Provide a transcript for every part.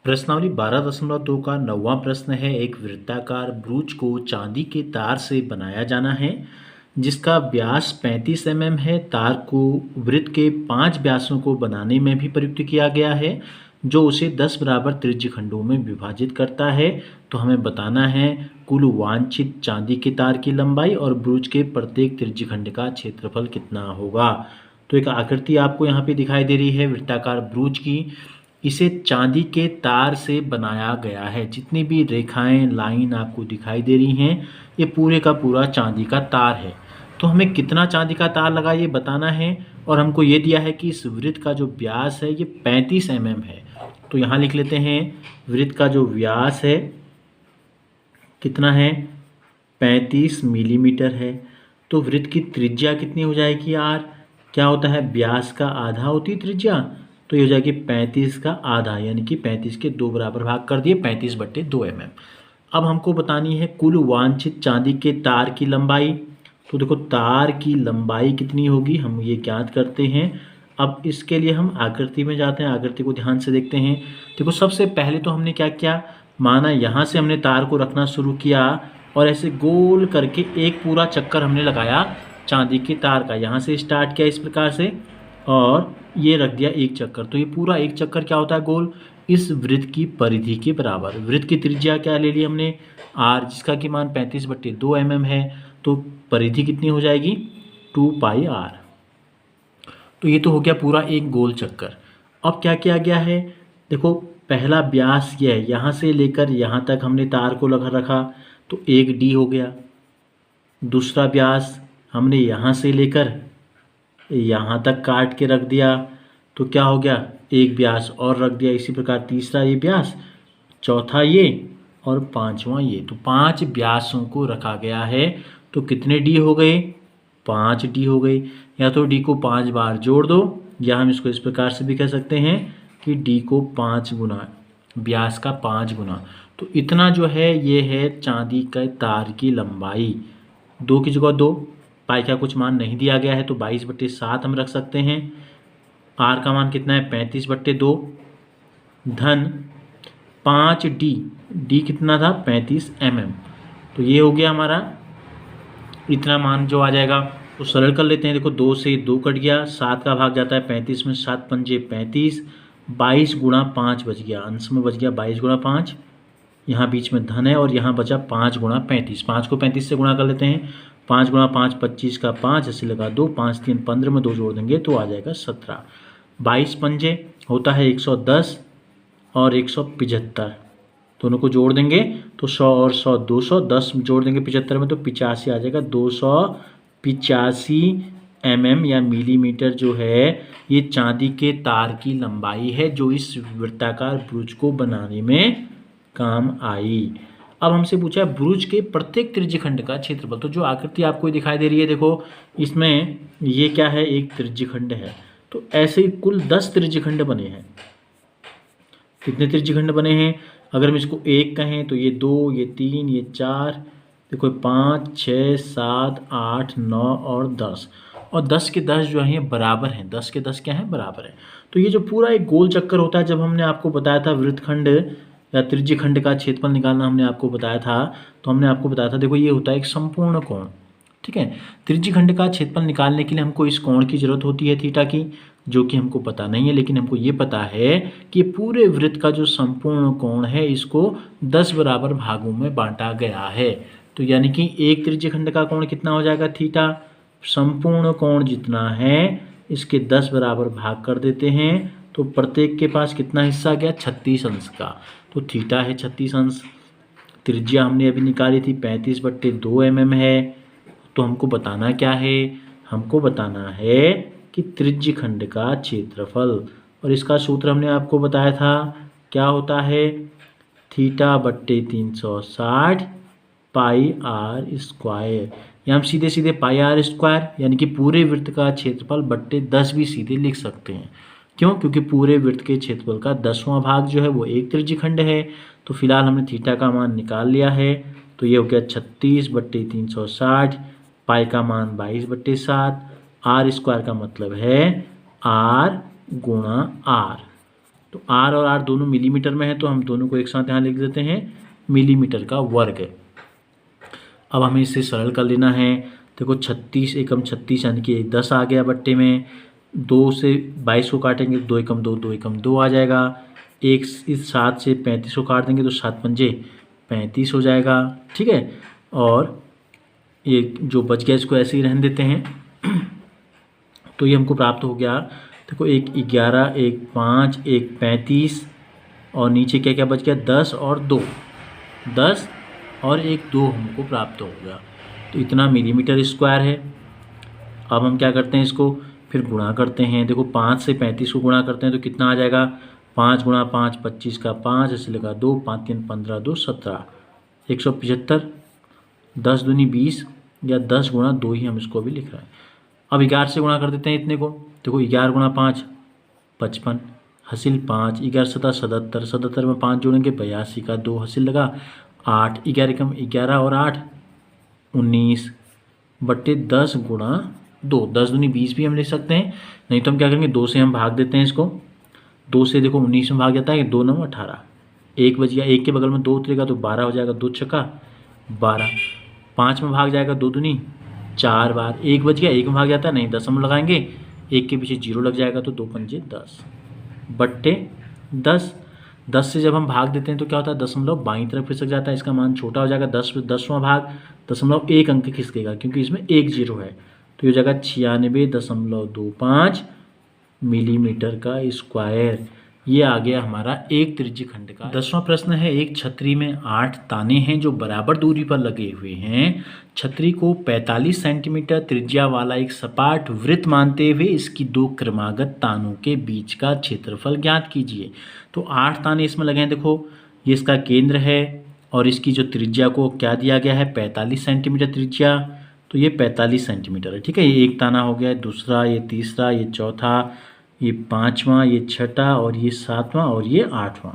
प्रश्नावली 12.2 का 9वां प्रश्न है। एक वृत्ताकार ब्रूच को चांदी के तार से बनाया जाना है जिसका व्यास 35 mm है। तार को वृत्त के 5 व्यासों को बनाने में भी प्रयुक्त किया गया है जो उसे 10 बराबर त्रिज्य खंडों में विभाजित करता है। तो हमें बताना है कुल वांछित चांदी के तार की लंबाई और ब्रूच के प्रत्येक त्रिज्य खंड का क्षेत्रफल कितना होगा। तो एक आकृति आपको यहाँ पे दिखाई दे रही है वृत्ताकार ब्रूच की। इसे चांदी के तार से बनाया गया है। जितनी भी रेखाएं लाइन आपको दिखाई दे रही हैं ये पूरे का पूरा चांदी का तार है। तो हमें कितना चांदी का तार लगा ये बताना है और हमको ये दिया है कि इस वृत्त का जो व्यास है ये 35 mm है। तो यहाँ लिख लेते हैं वृत्त का जो व्यास है कितना है 35 मिलीमीटर है। तो वृत्त की त्रिज्या कितनी हो जाएगी यार, क्या होता है व्यास का आधा होती है त्रिज्या, तो ये हो जाएगी 35 का आधा यानी कि 35 के 2 बराबर भाग कर दिए 35/2 mm। अब हमको बतानी है कुल वांछित चांदी के तार की लंबाई। तो देखो तार की लंबाई कितनी होगी हम ये ज्ञात करते हैं। अब इसके लिए हम आकृति में जाते हैं, आकृति को ध्यान से देखते हैं। देखो सबसे पहले तो हमने क्या किया, माना यहाँ से हमने तार को रखना शुरू किया और ऐसे गोल करके एक पूरा चक्कर हमने लगाया चांदी के तार का। यहाँ से स्टार्ट किया इस प्रकार से और ये रख दिया एक चक्कर। तो ये पूरा एक चक्कर क्या होता है गोल, इस वृत्त की परिधि के बराबर। वृत्त की त्रिज्या क्या ले ली हमने r, जिसका कि मान 35/2 mm है। तो परिधि कितनी हो जाएगी 2πr। तो ये तो हो गया पूरा एक गोल चक्कर। अब क्या किया गया है, देखो पहला व्यास ये है, यहाँ से लेकर यहाँ तक हमने तार को लगा रखा तो 1d हो गया। दूसरा व्यास हमने यहाँ से लेकर यहाँ तक काट के रख दिया तो क्या हो गया एक व्यास और रख दिया। इसी प्रकार तीसरा ये व्यास, चौथा ये और पांचवा ये। तो 5 व्यासों को रखा गया है। तो कितने डी हो गए 5d हो गए। या तो d को 5 बार जोड़ दो या हम इसको इस प्रकार से भी कह सकते हैं कि d को 5 गुना व्यास का 5 गुना। तो इतना जो है ये है चांदी के तार की लंबाई। 2 की जगह 2, पाई का कुछ मान नहीं दिया गया है तो 22/7 हम रख सकते हैं। r का मान कितना है 35/2 धन 5d, d कितना था 35 mm। तो ये हो गया हमारा इतना मान जो आ जाएगा। तो सरल कर लेते हैं। देखो 2 से 2 कट गया, 7 का भाग जाता है 35 में, 7 पंजे 35, 22 गुणा 5 बच गया, अंश में बच गया 22 गुणा 5। यहाँ बीच में धन है और यहाँ बचा 5 गुणा 35। 5 को 35 से गुणा कर लेते हैं। 5 गुणा 5 25 का 5, ऐसे लगा 2, 5 3 15 में 2 जोड़ देंगे तो आ जाएगा 17। 22 पंजे होता है 110 और 175, दोनों को जोड़ देंगे तो 100 और 100 200, 10 जोड़ देंगे 75 में तो 85 आ जाएगा। 285 mm या मिलीमीटर जो है ये चांदी के तार की लंबाई है जो इस वृत्ताकार ब्रूच को बनाने में काम आई। अब हमसे पूछा है ब्रूच के प्रत्येक त्रिज्यखंड का क्षेत्रफल। तो जो आकृति आपको दिखाई दे रही है देखो इसमें ये क्या है एक त्रिज्यखंड है। तो ऐसे ही कुल 10 त्रिज्यखंड बने हैं। कितने त्रिज्यखंड बने हैं, अगर हम इसको 1 कहें तो ये 2, ये 3, ये 4, देखो 5 6 7 8 9 और 10। और 10 के 10 जो है बराबर हैं। 10 के 10 क्या है बराबर है। तो ये जो पूरा एक गोल चक्कर होता है, जब हमने आपको बताया था वृत्तखंड या त्रिज्यखंड का क्षेत्रफल निकालना हमने आपको बताया था, तो हमने आपको बताया था देखो ये होता है एक संपूर्ण कोण। ठीक है, त्रिज्यखंड का क्षेत्रफल निकालने के लिए हमको इस कोण की जरूरत होती है थीटा की, जो कि हमको पता नहीं है, लेकिन हमको ये पता है कि पूरे वृत्त का जो संपूर्ण कोण है इसको 10 बराबर भागों में बांटा गया है। तो यानी कि एक त्रिज्यखंड का कोण कितना हो जाएगा थीटा, संपूर्ण कोण जितना है इसके 10 बराबर भाग कर देते हैं तो प्रत्येक के पास कितना हिस्सा गया 36 अंश का। तो थीटा है 36 अंश। त्रिज्या हमने अभी निकाली थी 35/2 mm है। तो हमको बताना क्या है, हमको बताना है कि त्रिज्यखंड का क्षेत्रफल, और इसका सूत्र हमने आपको बताया था क्या होता है θ/360 πr²। या हम सीधे सीधे πr² यानी कि पूरे वृत्त का क्षेत्रफल बट्टे 10 भी सीधे लिख सकते हैं। क्यों, क्योंकि पूरे वृत्त के क्षेत्रफल का 10वां भाग जो है वो एक त्रिज्यखंड है। तो फिलहाल हमने थीटा का मान निकाल लिया है। तो ये हो गया 36/360, पाई का मान 22/7, r² का मतलब है r गुणा r। तो r और r दोनों मिलीमीटर में है, तो हम दोनों को एक साथ यहाँ लिख देते हैं मिलीमीटर का वर्ग। अब हमें इसे सरल कर लेना है। देखो 36 एकम 36 यानी कि 10 आ गया बट्टे में, 2 से 22 को काटेंगे 2 एकम 2, 2 एकम 2 आ जाएगा। एक इस 7 से 35 को काट देंगे तो 7 पंजे 35 हो जाएगा, ठीक है। और ये जो बच गया इसको ऐसे ही रहने देते हैं। तो ये हमको प्राप्त हो गया, देखो एक 11, एक 5, एक 35 और नीचे क्या क्या बच गया 10 और 2, 10 और एक 2 हमको प्राप्त हो गया। तो इतना मिलीमीटर स्क्वायर है। अब हम क्या करते हैं, इसको फिर गुणा करते हैं। देखो 5 से 35 को गुणा करते हैं तो कितना आ जाएगा, 5 गुणा 5 25 का 5, ऐसे लगा 2, 5 3 15, 2 17, 175, 10 दूनी 20 या 10 गुणा 2 ही हम इसको भी लिख रहे हैं। अब 11 से गुणा कर देते हैं इतने को। देखो 11 गुणा 5 55, हासिल 5, 11 7 77, 77 में 5 जोड़ेंगे 82 का 2 हासिल लगा 8, 11 कम 11 और 8 19 बट्टे 10 गुणा 2, 10 दूनी 20 भी हम लिख सकते हैं। नहीं तो हम क्या करेंगे 2 से हम भाग देते हैं इसको। 2 से देखो 19 में भाग जाता है, 2 9 18, 1 बच गया, 1 के बगल में 2 उतरेगा तो 12 हो जाएगा, 2 छक्का 12, 5 में भाग जाएगा 2 दूनी 4 बार, 1 बच गया, 1 में भाग जाता है नहीं, दशमलव लगाएंगे, 1 के पीछे 0 लग जाएगा तो 2 पंजे 10 बट्टे 10। 10 से जब हम भाग देते हैं तो क्या होता है, दशमलव बाईं तरफ खिसक जाता है, इसका मान छोटा हो जाएगा। 10वां भाग दशमलव 1 अंक खिसकेगा क्योंकि इसमें 1 0 है, तो ये हो जाएगा 96.25 मिलीमीटर का स्क्वायर। ये आ गया हमारा एक त्रिज्यखंड का। 10वां प्रश्न है, एक छतरी में 8 ताने हैं जो बराबर दूरी पर लगे हुए हैं। छतरी को 45 सेंटीमीटर त्रिज्या वाला एक सपाट वृत्त मानते हुए इसकी 2 क्रमागत तानों के बीच का क्षेत्रफल ज्ञात कीजिए। तो 8 ताने इसमें लगे हैं, देखो ये इसका केंद्र है और इसकी जो त्रिज्या को क्या दिया गया है 45 सेंटीमीटर त्रिज्या, तो ये 45 सेंटीमीटर है, ठीक है। ये एक ताना हो गया, दूसरा, ये तीसरा, ये चौथा, ये 5वां, ये 6ठा और ये 7वां और ये 8वां।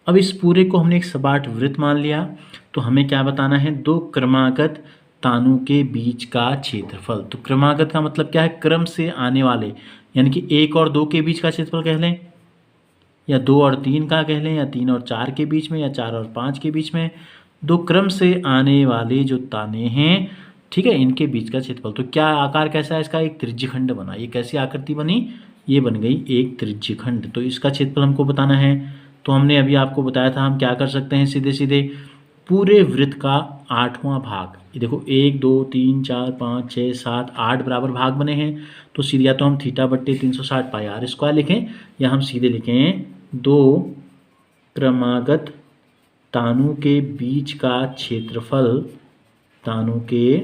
अब इस पूरे को हमने एक सपाट वृत्त मान लिया, तो हमें क्या बताना है, 2 क्रमागत तानों के बीच का क्षेत्रफल। तो क्रमागत का मतलब क्या है, क्रम से आने वाले, यानी कि 1 और 2 के बीच का क्षेत्रफल कह लें, या 2 और 3 का कह लें, या 3 और 4 के बीच में, या 4 और 5 के बीच में। 2 क्रम से आने वाले जो ताने हैं, ठीक है, इनके बीच का क्षेत्रफल। तो क्या आकार कैसा है इसका, एक त्रिज्यखंड बना। ये कैसी आकृति बनी, ये बन गई एक त्रिज्यखंड। तो इसका क्षेत्रफल हमको बताना है। तो हमने अभी आपको बताया था हम क्या कर सकते हैं, सीधे सीधे पूरे वृत्त का 8वां भाग, ये देखो 1 2 3 4 5 6 7 8 बराबर भाग बने हैं। तो सीधे या तो हम थीटा बट्टे 360 पाई आर स्क्वायर लिखें, या हम सीधे लिखें 2 क्रमागत तानों के बीच का क्षेत्रफल, तानों के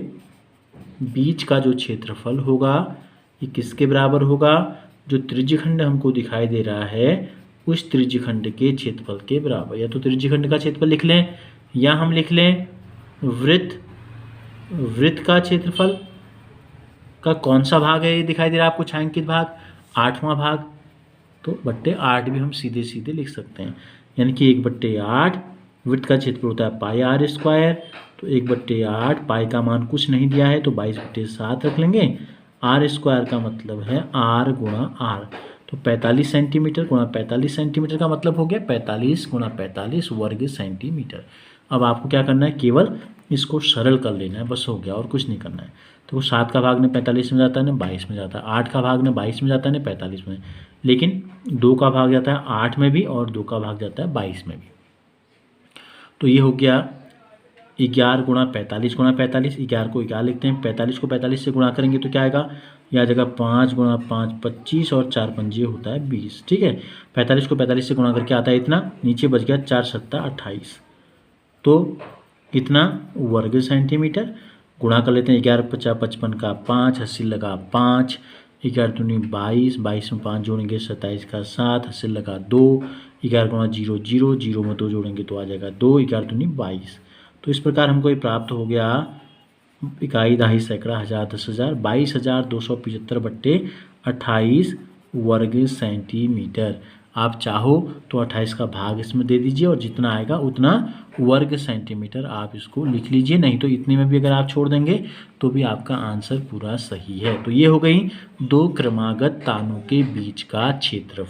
बीच का जो क्षेत्रफल होगा ये किसके बराबर होगा, जो त्रिज्यखंड हमको दिखाई दे रहा है उस त्रिज्यखंड के क्षेत्रफल के बराबर। या तो त्रिज्यखंड का क्षेत्रफल लिख लें, या हम लिख लें वृत्त का क्षेत्रफल का कौन सा भाग है, ये दिखाई दे रहा है आपको छायांकित भाग, 8वां भाग। तो बट्टे 8 भी हम सीधे सीधे लिख सकते हैं, यानी कि 1/8 वृत्त का क्षेत्रफल होता है पाई आर स्क्वायर। तो 1/8 पाई का मान कुछ नहीं दिया है तो 22/7 रख लेंगे। आर स्क्वायर का मतलब है आर गुणा आर, तो 45 सेंटीमीटर गुणा 45 सेंटीमीटर का मतलब हो गया 45 गुणा 45 वर्ग सेंटीमीटर। अब आपको क्या करना है, केवल इसको सरल कर लेना है, बस हो गया, और कुछ नहीं करना है। तो 7 का भाग ने 45 में जाता है ना 22 में जाता है, 8 का भाग ने 22 में जाता है ना 45 में, लेकिन 2 का भाग जाता है 8 में भी और 2 का भाग जाता है 22 में भी। तो ये हो गया 11 गुणा 45 गुणा 45, 11 को 11 लिखते हैं, 45 को 45 से गुणा करेंगे तो क्या आएगा, यह आ जाएगा 5 गुणा 5 25 और 4 पंजे होता है 20, ठीक है। 45 को 45 से गुणा करके आता है इतना, नीचे बच गया 4 7 28, तो इतना वर्ग सेंटीमीटर। गुणा कर लेते हैं, 11 50 55 का 5, 80 लगा 5, 11 दूनी 22, 22 में 5 जोड़ेंगे 27 का 7, 80 लगा 2, 11 गुणा 0 0, 0 में 2 जोड़ेंगे तो आ जाएगा 2, 11 दूनी 22। तो इस प्रकार हमको ये प्राप्त हो गया इकाई, दहाई, सैकड़ा, हज़ार, 10,000, 22,275/28 वर्ग सेंटीमीटर। आप चाहो तो 28 का भाग इसमें दे दीजिए और जितना आएगा उतना वर्ग सेंटीमीटर आप इसको लिख लीजिए, नहीं तो इतने में भी अगर आप छोड़ देंगे तो भी आपका आंसर पूरा सही है। तो ये हो गई 2 क्रमागत तानों के बीच का क्षेत्रफल।